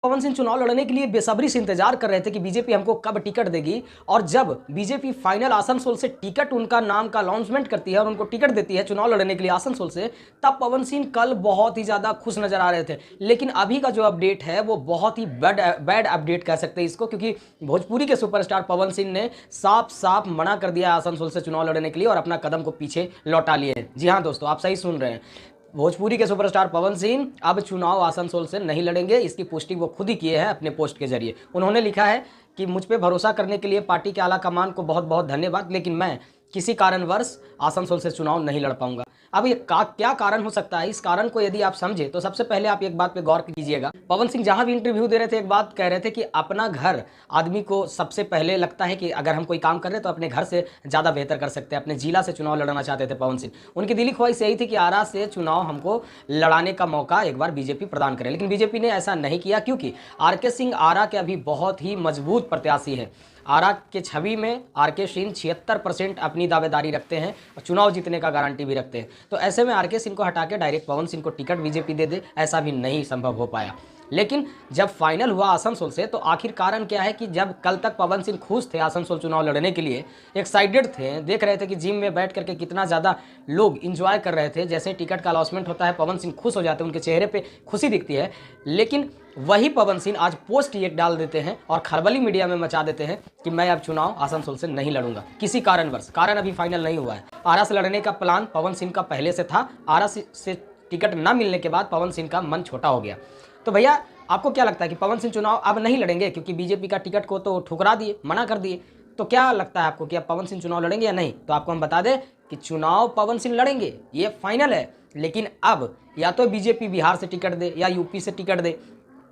पवन सिंह चुनाव लड़ने के लिए बेसब्री से इंतजार कर रहे थे कि बीजेपी हमको कब टिकट देगी। और जब बीजेपी फाइनल आसनसोल से टिकट उनका नाम का अनाउंसमेंट करती है और उनको टिकट देती है चुनाव लड़ने के लिए आसनसोल से, तब पवन सिंह कल बहुत ही ज़्यादा खुश नजर आ रहे थे। लेकिन अभी का जो अपडेट है वो बहुत ही बैड अपडेट कह सकते हैं इसको, क्योंकि भोजपुरी के सुपरस्टार पवन सिंह ने साफ साफ मना कर दिया आसनसोल से चुनाव लड़ने के लिए और अपना कदम को पीछे लौटा लिए हैं। जी हाँ दोस्तों, आप सही सुन रहे हैं। भोजपुरी के सुपरस्टार पवन सिंह अब चुनाव आसनसोल से नहीं लड़ेंगे। इसकी पुष्टि वो खुद ही किए हैं अपने पोस्ट के जरिए। उन्होंने लिखा है कि मुझ पे भरोसा करने के लिए पार्टी के आला कमान को बहुत बहुत धन्यवाद, लेकिन मैं किसी कारणवश आसनसोल से चुनाव नहीं लड़ पाऊंगा। अब ये क्या कारण हो सकता है, इस कारण को यदि आप समझे तो सबसे पहले आप एक बात पे गौर कीजिएगा। पवन सिंह जहां भी इंटरव्यू दे रहे थे एक बात कह रहे थे कि अपना घर आदमी को सबसे पहले लगता है कि अगर हम कोई काम कर रहे हैं तो अपने घर से ज़्यादा बेहतर कर सकते हैं। अपने जिला से चुनाव लड़ना चाहते थे पवन सिंह। उनकी दिली ख्वाहिश यही थी कि आरा से चुनाव हमको लड़ाने का मौका एक बार बीजेपी प्रदान करे, लेकिन बीजेपी ने ऐसा नहीं किया, क्योंकि आर.के. सिंह आरा के अभी बहुत ही मजबूत प्रत्याशी है। आरा के छवि में आर.के. सिंह 76% अपनी दावेदारी रखते हैं और चुनाव जीतने का गारंटी भी रखते हैं। तो ऐसे में आर.के. सिंह को हटा के डायरेक्ट पवन सिंह को टिकट बीजेपी दे दे, ऐसा भी नहीं संभव हो पाया। लेकिन जब फाइनल हुआ आसनसोल से, तो आखिर कारण क्या है कि जब कल तक पवन सिंह खुश थे आसनसोल चुनाव लड़ने के लिए, एक्साइटेड थे, देख रहे थे कि जिम में बैठ करके कितना ज़्यादा लोग इंजॉय कर रहे थे। जैसे टिकट का अलॉटमेंट होता है पवन सिंह खुश हो जाते हैं, उनके चेहरे पे खुशी दिखती है। लेकिन वही पवन सिंह आज पोस्ट एक डाल देते हैं और खलबली मीडिया में मचा देते हैं कि मैं अब चुनाव आसनसोल से नहीं लड़ूंगा किसी कारणवश। कारण अभी फाइनल नहीं हुआ है। आरा से लड़ने का प्लान पवन सिंह का पहले से था। आरा से टिकट न मिलने के बाद पवन सिंह का मन छोटा हो गया। तो भैया आपको क्या लगता है कि पवन सिंह चुनाव अब नहीं लड़ेंगे, क्योंकि बीजेपी का टिकट को तो ठुकरा दिए, मना कर दिए। तो क्या लगता है आपको कि अब पवन सिंह चुनाव लड़ेंगे या नहीं? तो आपको हम बता दें कि चुनाव पवन सिंह लड़ेंगे, ये फाइनल है। लेकिन अब या तो बीजेपी बिहार से टिकट दे या यूपी से टिकट दे।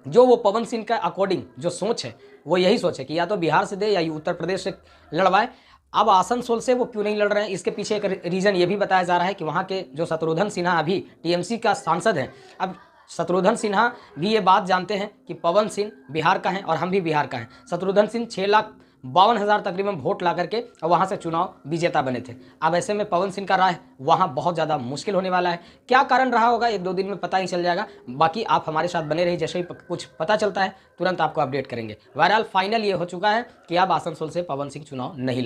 जो वो पवन सिंह का अकॉर्डिंग जो सोच है वो यही सोच है कि या तो बिहार से दे या उत्तर प्रदेश से लड़वाए। अब आसनसोल से वो क्यों नहीं लड़ रहे हैं, इसके पीछे एक रीज़न ये भी बताया जा रहा है कि वहाँ के जो शत्रुघ्न सिन्हा अभी टीएमसी का सांसद हैं, अब शत्रुघ्न सिन्हा भी ये बात जानते हैं कि पवन सिंह बिहार का है और हम भी बिहार का हैं। शत्रुघ्न सिंह 6,52,000 तकरीबन वोट ला करके और वहाँ से चुनाव विजेता बने थे। अब ऐसे में पवन सिंह का राह वहाँ बहुत ज़्यादा मुश्किल होने वाला है। क्या कारण रहा होगा 1-2 दिन में पता ही चल जाएगा। बाकी आप हमारे साथ बने रहिए, जैसे ही कुछ पता चलता है तुरंत आपको अपडेट करेंगे। बहरहाल फाइनल ये हो चुका है कि अब आसनसोल से पवन सिंह चुनाव नहीं लड़ेंगे।